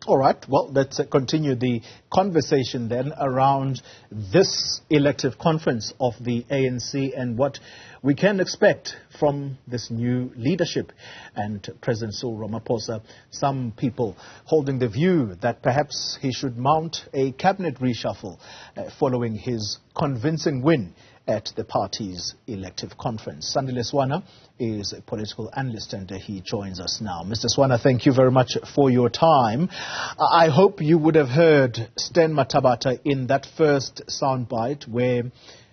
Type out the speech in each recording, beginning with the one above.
All right, well, let's continue the conversation then around this elective conference of the ANC and what we can expect from this new leadership. And President Cyril Ramaphosa, some people holding the view that perhaps he should mount a cabinet reshuffle following his convincing win at the party's elective conference. Sandile Swana is a political analyst and he joins us now. Mr. Swana, thank you very much for your time. I hope you would have heard Stan Mathabatha in that first soundbite where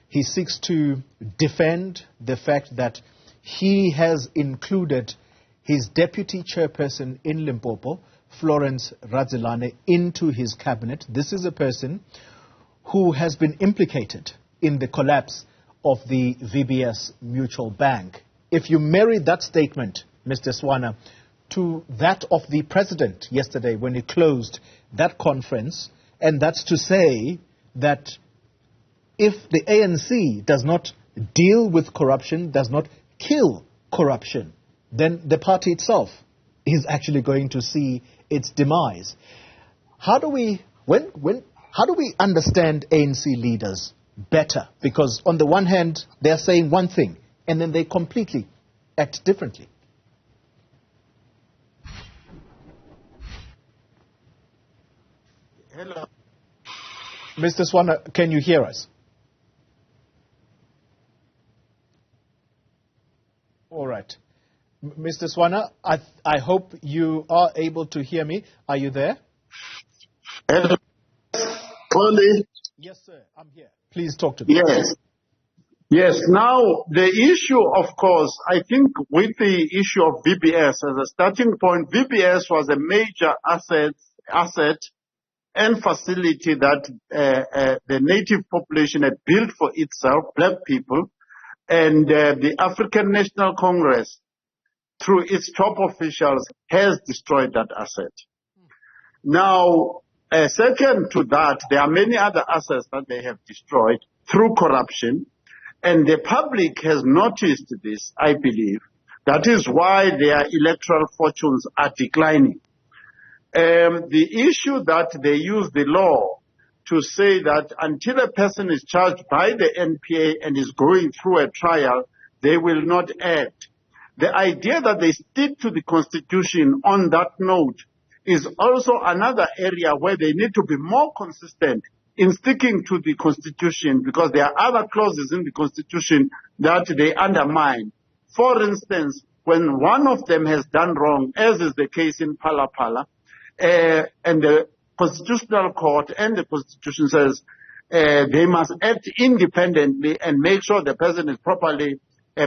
he seeks to defend the fact that he has included his deputy chairperson in Limpopo, Florence Radzelane, into his cabinet. This is a person who has been implicated in the collapse of the VBS Mutual Bank. If you marry that statement, Mr. Swana, to that of the president yesterday when he closed that conference, and that's to say that if the ANC does not deal with corruption, does not kill corruption, then the party itself is actually going to see its demise. How do we understand ANC leaders better? Because on the one hand, they're saying one thing, and then they completely act differently. Hello. Mr. Swana, can you hear us? All right. Mr. Swana, I hope you are able to hear me. Are you there? Hello. Only. Yes, sir. I'm here. Please talk to me. Yes. Yes. Now, the issue, of course, I think with the issue of VBS as a starting point, VBS was a major asset and facility that the native population had built for itself, black people, and the African National Congress, through its top officials, has destroyed that asset. Now, second to that, there are many other assets that they have destroyed through corruption, and the public has noticed this, I believe. That is why their electoral fortunes are declining. The issue that they use the law to say that until a person is charged by the NPA and is going through a trial, they will not act. The idea that they stick to the Constitution on that note is also another area where they need to be more consistent in sticking to the Constitution, because there are other clauses in the Constitution that they undermine. For instance, when one of them has done wrong, as is the case in Phala Phala, and the Constitutional Court and the Constitution says they must act independently and make sure the person is properly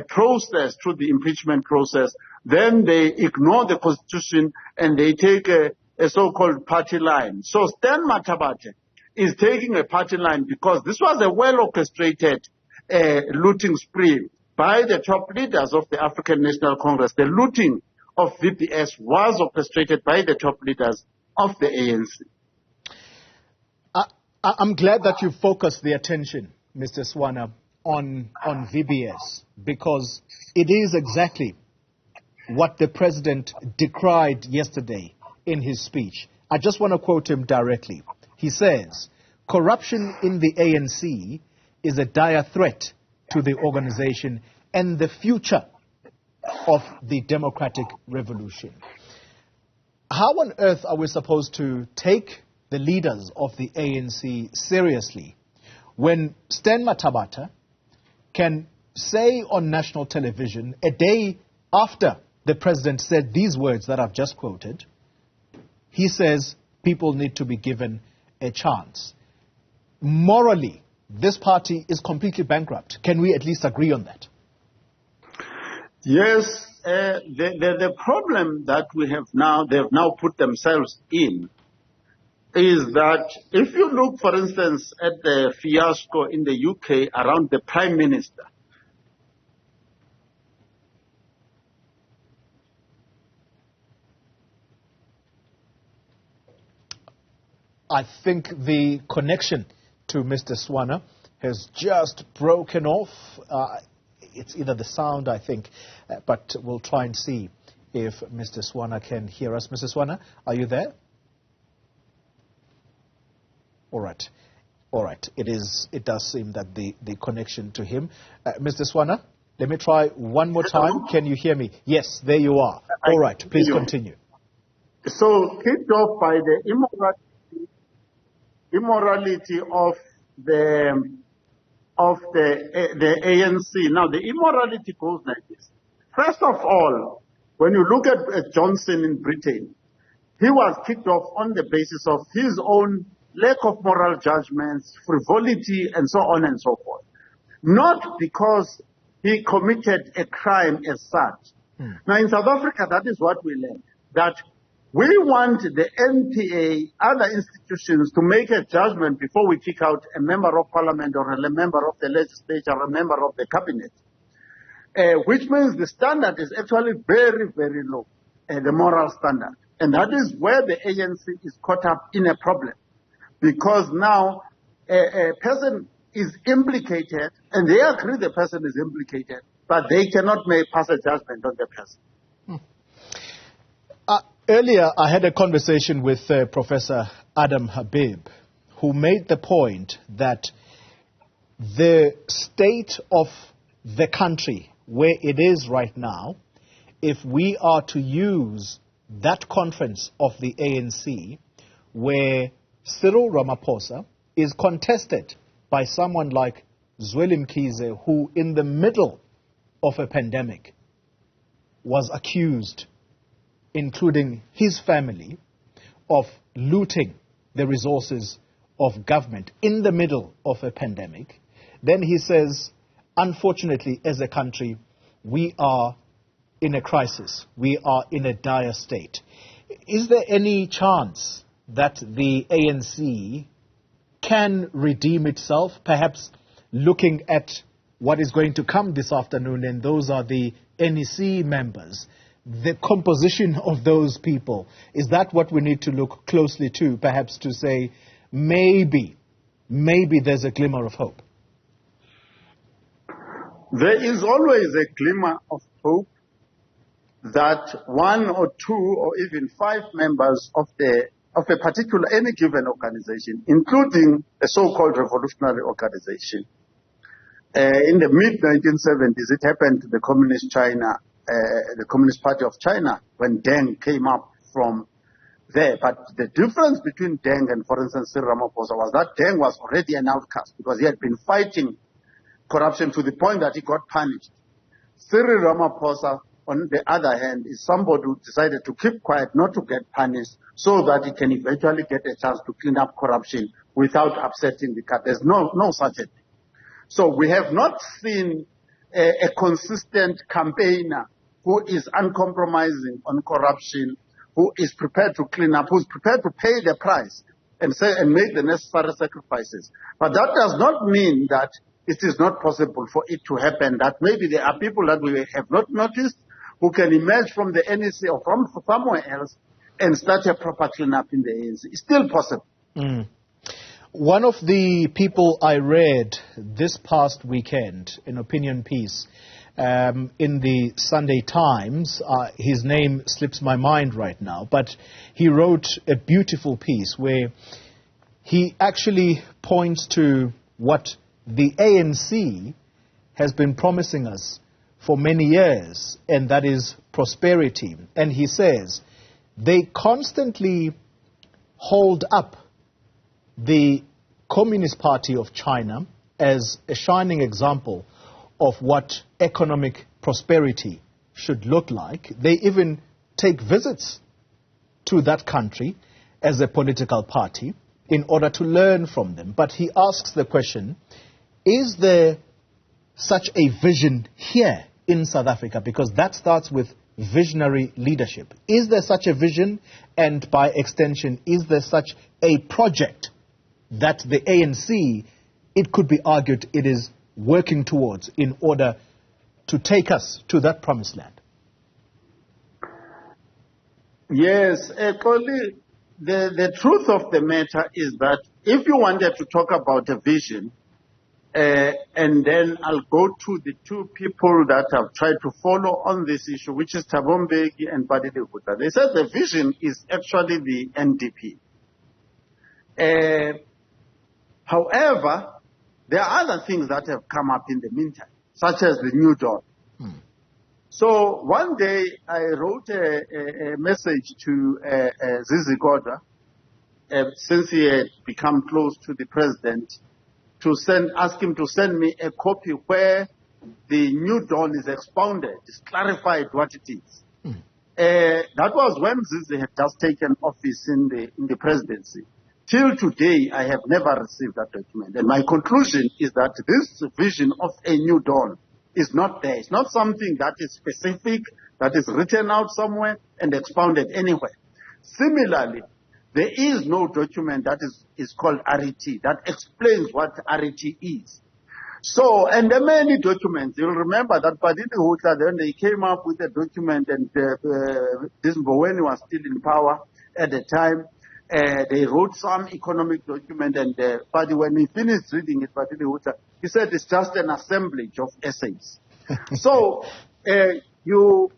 processed through the impeachment process, then they ignore the Constitution and they take a so-called party line. So Stan Mathabatha is taking a party line because this was a well-orchestrated looting spree by the top leaders of the African National Congress. The looting of VBS was orchestrated by the top leaders of the ANC. I'm glad that you focused the attention, Mr. Swana, on VBS, because it is exactly what the president decried yesterday in his speech. I just want to quote him directly. He says, "Corruption in the ANC is a dire threat to the organization and the future of the democratic revolution." How on earth are we supposed to take the leaders of the ANC seriously when Stan Mathabatha can say on national television a day after the president said these words that I've just quoted, he says people need to be given a chance? Morally, this party is completely bankrupt. Can we at least agree on that? Yes, the problem that we have now, they have now put themselves in, is that if you look, for instance, at the fiasco in the UK around the Prime Minister, I think the connection to Mr. Swana has just broken off. It's either the sound, I think, but we'll try and see if Mr. Swana can hear us. Mr. Swana, are you there? All right. All right. It does seem that the connection to him. Mr. Swana, let me try one more time. Can you hear me? Yes, there you are. All right. Please continue. So kicked off by the immorality of the ANC. Now, the immorality goes like this. First of all, when you look at Johnson in Britain, he was kicked off on the basis of his own lack of moral judgments, frivolity, and so on and so forth. Not because he committed a crime as such. Now, in South Africa, that is what we learned, that we want the NPA, other institutions, to make a judgment before we kick out a member of parliament or a member of the legislature or a member of the cabinet, which means the standard is actually very, very low, the moral standard. And that is where the ANC is caught up in a problem. Because now a person is implicated, and they agree the person is implicated, but they cannot pass a judgment on the person. Earlier, I had a conversation with Professor Adam Habib, who made the point that the state of the country where it is right now, if we are to use that conference of the ANC, where Cyril Ramaphosa is contested by someone like Zweli Mkhize, who in the middle of a pandemic was accused, including his family, of looting the resources of government in the middle of a pandemic, then he says, unfortunately, as a country, we are in a crisis. We are in a dire state. Is there any chance that the ANC can redeem itself, perhaps looking at what is going to come this afternoon, and those are the NEC members, the composition of those people? Is that what we need to look closely to, perhaps to say, maybe there's a glimmer of hope? There is always a glimmer of hope that one or two or even five members of a particular, any given organization, including a so-called revolutionary organization. In the mid-1970s, it happened to the Communist China, the Communist Party of China, when Deng came up from there. But the difference between Deng and, for instance, Cyril Ramaphosa was that Deng was already an outcast because he had been fighting corruption to the point that he got punished. Cyril Ramaphosa, on the other hand, is somebody who decided to keep quiet, not to get punished, so that he can eventually get a chance to clean up corruption without upsetting the cat. There's no such a thing. So we have not seen a consistent campaigner who is uncompromising on corruption, who is prepared to clean up, who is prepared to pay the price and make the necessary sacrifices. But that does not mean that it is not possible for it to happen, that maybe there are people that we have not noticed who can emerge from the NEC or from somewhere else and start a proper cleanup in the ANC. It's still possible. One of the people I read this past weekend, an opinion piece in the Sunday Times, his name slips my mind right now, but he wrote a beautiful piece where he actually points to what the ANC has been promising us for many years, and that is prosperity. And he says they constantly hold up the Communist Party of China as a shining example of what economic prosperity should look like. They even take visits to that country as a political party in order to learn from them. But he asks the question, is there such a vision here in South Africa? Because that starts with visionary leadership. Is there such a vision? And by extension, is there such a project that the ANC, it could be argued, it is working towards in order to take us to that promised land? Yes, actually, the truth of the matter is that if you wanted to talk about a vision, and then I'll go to the two people that have tried to follow on this issue, which is Thabo Mbeki and Badile Vuta. They said the vision is actually the NDP. However, there are other things that have come up in the meantime, such as the new dawn. So one day I wrote a message to Zizi Kodwa, since he had become close to the president, to ask him to send me a copy where the new dawn is expounded, it's clarified what it is. That was when Zizi had just taken office in the presidency. Till today, I have never received that document. And my conclusion is that this vision of a new dawn is not there. It's not something that is specific, that is written out somewhere and expounded anywhere. Similarly, there is no document that is called RET that explains what RET is. So, and there are many documents. You'll remember that Padini Hutla, then they came up with a document, and this Mboweni was still in power at the time. They wrote some economic document, and when he finished reading it, Padini Hutla, he said it's just an assemblage of essays. So, you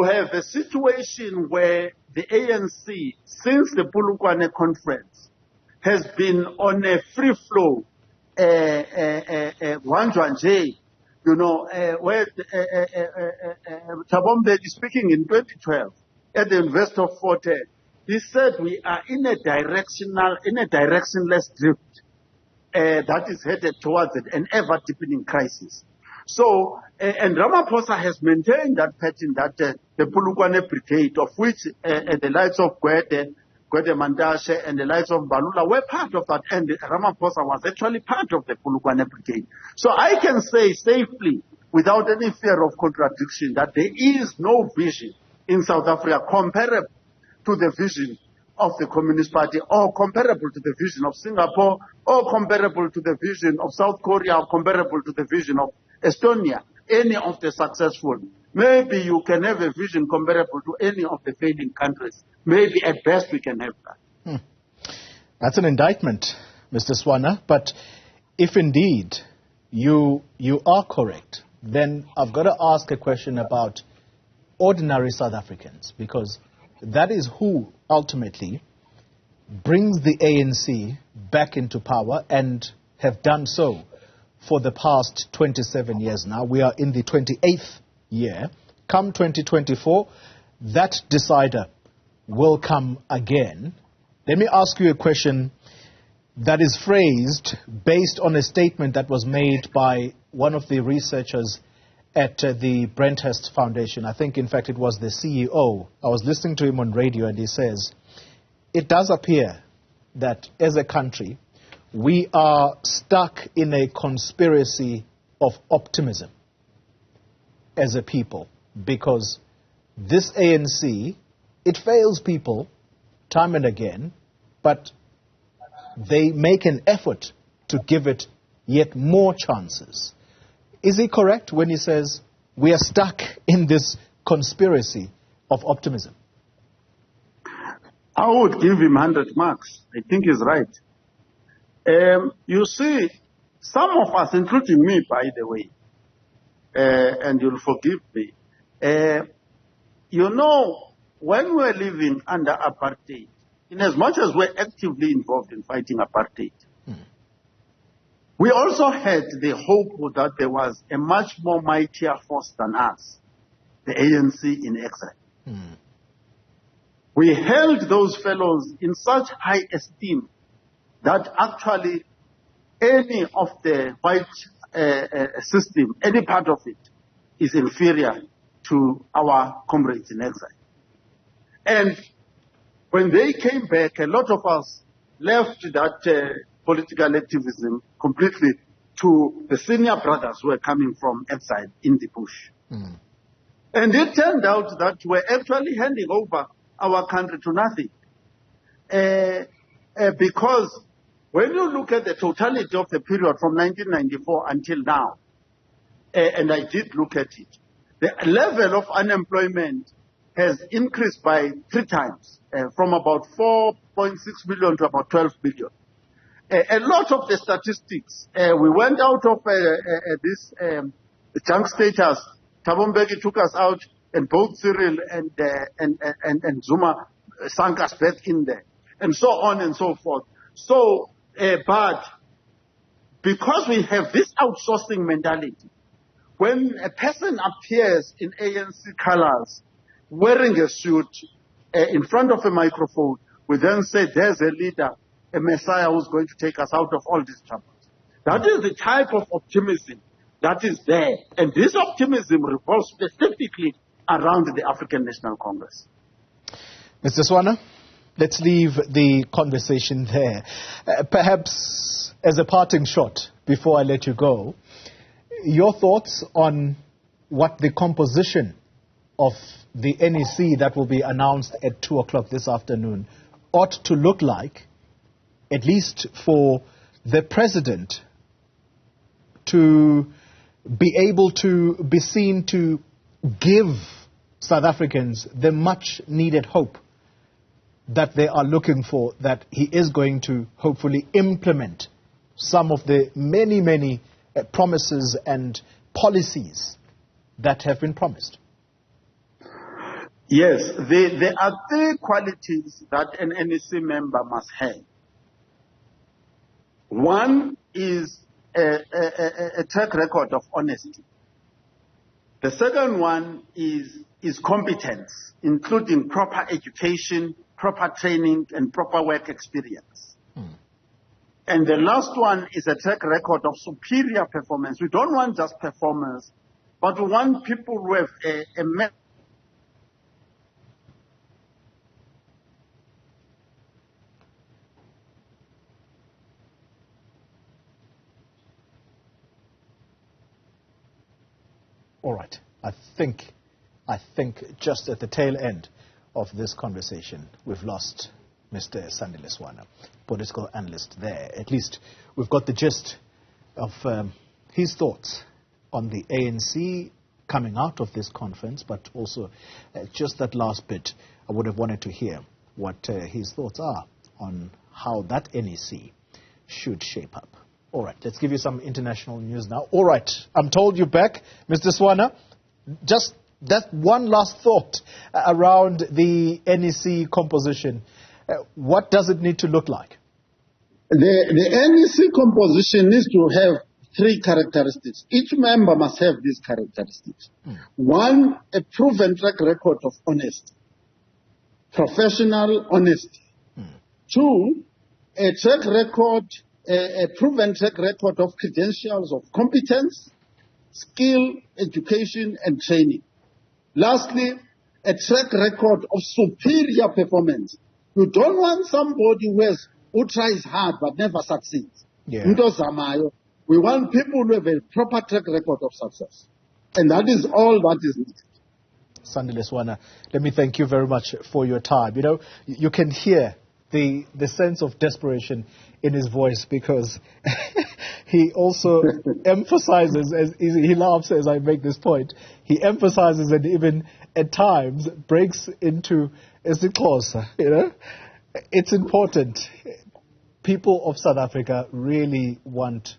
have a situation where the ANC, since the Polokwane conference, has been on a free flow, where Thabo Mbeki speaking in 2012 at the Investor Forte, he said we are in a directionless drift that is headed towards an ever-deepening crisis. So, and Ramaphosa has maintained that pattern that the Polokwane Brigade, of which the likes of Gwede Mandashe and the likes of Balula were part of that, and Ramaphosa was actually part of the Polokwane Brigade. So I can say safely, without any fear of contradiction, that there is no vision in South Africa comparable to the vision of the Communist Party, or comparable to the vision of Singapore, or comparable to the vision of South Korea, or comparable to the vision of Estonia, any of the successful. Maybe you can have a vision comparable to any of the failing countries. Maybe at best we can have that. That's an indictment, Mr. Swana. But if indeed you are correct, then I've got to ask a question about ordinary South Africans, because that is who ultimately brings the ANC back into power and have done so for the past 27 years now. We are in the 28th year. Come 2024, that decider will come again. Let me ask you a question that is phrased based on a statement that was made by one of the researchers at the Brenthurst Foundation. I think, in fact, it was the CEO. I was listening to him on radio, and he says, it does appear that as a country, we are stuck in a conspiracy of optimism as a people, because this ANC, it fails people time and again, but they make an effort to give it yet more chances. Is he correct when he says we are stuck in this conspiracy of optimism? I would give him 100 marks. I think he's right. You see, some of us, including me, by the way, and you'll forgive me, when we were living under apartheid, in as much as we're actively involved in fighting apartheid, we also had the hope that there was a much more mightier force than us, the ANC in exile. We held those fellows in such high esteem that actually any of the white system, any part of it, is inferior to our comrades in exile. And when they came back, a lot of us left that political activism completely to the senior brothers who were coming from exile in the bush. And it turned out that we're actually handing over our country to nothing. Because when you look at the totality of the period from 1994 until now, and I did look at it, the level of unemployment has increased by 3 times, from about 4.6 billion to about 12 billion. A lot of the statistics, we went out of this junk status. Thabo Mbeki took us out, and both Cyril and Zuma sank us back in there, and so on and so forth. So, but because we have this outsourcing mentality, when a person appears in ANC colors, wearing a suit, in front of a microphone, we then say, there's a leader, a messiah who's going to take us out of all these troubles. That is the type of optimism that is there. And this optimism revolves specifically around the African National Congress. Mr. Swana, let's leave the conversation there. Perhaps as a parting shot, before I let you go, your thoughts on what the composition of the NEC that will be announced at 2 o'clock this afternoon ought to look like, at least for the president to be able to be seen to give South Africans the much needed hope that they are looking for, that he is going to hopefully implement some of the many, many promises and policies that have been promised. Yes, there are three qualities that an NEC member must have. One is a track record of honesty. The second one is competence, including proper education, proper training, and proper work experience. And the last one is a track record of superior performance. We don't want just performance, but we want people who have a All right. I think just at the tail end of this conversation, we've lost Mr. Sandile Swana, political analyst there. At least we've got the gist of his thoughts on the ANC coming out of this conference, but also just that last bit, I would have wanted to hear what his thoughts are on how that NEC should shape up. All right, let's give you some international news now. All right, I'm told you're back, Mr. Swana. Just that one last thought around the NEC composition. What does it need to look like? The NEC composition needs to have three characteristics. Each member must have these characteristics. One, a proven track record of honesty, professional honesty. Two, a proven track record of credentials of competence, skill, education, and training. Lastly, a track record of superior performance. You don't want somebody who tries hard but never succeeds. Yeah. We want people who have a proper track record of success. And that is all that is needed. Sandile Swana, let me thank you very much for your time. You know, you can hear the sense of desperation in his voice, because he also emphasizes, as he laughs as I make this point, he emphasizes and even at times breaks into isicxhosa, you know. It's important. People of South Africa really want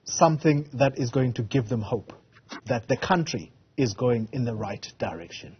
something that is going to give them hope, that the country is going in the right direction.